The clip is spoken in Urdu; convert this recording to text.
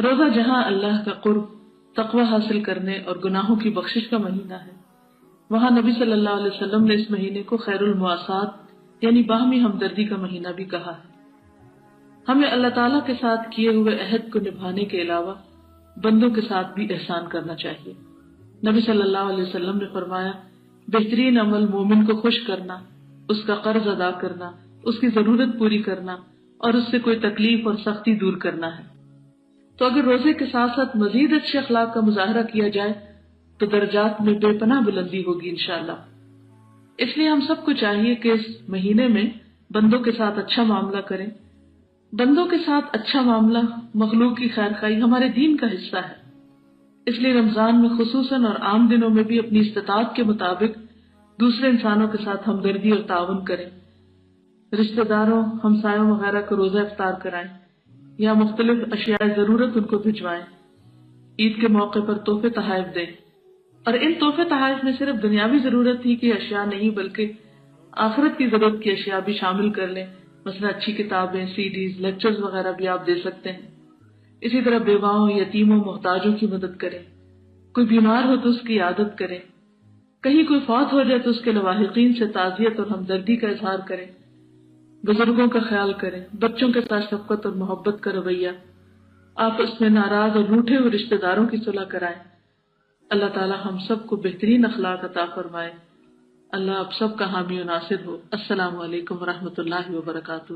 روزہ جہاں اللہ کا قرب، تقوی حاصل کرنے اور گناہوں کی بخشش کا مہینہ ہے، وہاں نبی صلی اللہ علیہ وسلم نے اس مہینے کو خیر المواسات یعنی باہمی ہمدردی کا مہینہ بھی کہا ہے۔ ہمیں اللہ تعالیٰ کے ساتھ کیے ہوئے عہد کو نبھانے کے علاوہ بندوں کے ساتھ بھی احسان کرنا چاہیے۔ نبی صلی اللہ علیہ وسلم نے فرمایا، بہترین عمل مومن کو خوش کرنا، اس کا قرض ادا کرنا، اس کی ضرورت پوری کرنا اور اس سے کوئی تکلیف اور سختی دور کرنا ہے۔ تو اگر روزے کے ساتھ ساتھ مزید اچھے اخلاق کا مظاہرہ کیا جائے تو درجات میں بے پناہ بلندی ہوگی انشاءاللہ۔ اس لیے ہم سب کو چاہیے کہ اس مہینے میں بندوں کے ساتھ اچھا معاملہ کریں۔ بندوں کے ساتھ اچھا معاملہ، مخلوق کی خیر خواہی ہمارے دین کا حصہ ہے۔ اس لیے رمضان میں خصوصاً اور عام دنوں میں بھی اپنی استطاعت کے مطابق دوسرے انسانوں کے ساتھ ہمدردی اور تعاون کریں۔ رشتہ داروں، ہمسایوں وغیرہ کو روزہ افطار کرائیں یا مختلف اشیاء ضرورت ان کو بھجوائیں۔ عید کے موقع پر تحفے تحائف دیں، اور ان تحفے تحائف میں صرف دنیاوی ضرورت ہی کی اشیاء نہیں بلکہ آخرت کی ضرورت کی اشیاء بھی شامل کر لیں۔ مثلا اچھی کتابیں، CDs، لیکچرز وغیرہ بھی آپ دے سکتے ہیں۔ اسی طرح بیواؤں، یتیموں، محتاجوں کی مدد کریں۔ کوئی بیمار ہو تو اس کی عیادت کریں۔ کہیں کوئی فوت ہو جائے تو اس کے لواحقین سے تعزیت اور ہمدردی کا اظہار کریں۔ بزرگوں کا خیال کریں، بچوں کے ساتھ شفقت اور محبت کا رویہ، آپس میں ناراض اور روٹھے ہوئے رشتہ داروں کی صلح کرائیں۔ اللہ تعالی ہم سب کو بہترین اخلاق عطا فرمائے۔ اللہ آپ سب کا حامی و ناصر ہو۔ السلام علیکم ورحمۃ اللہ وبرکاتہ۔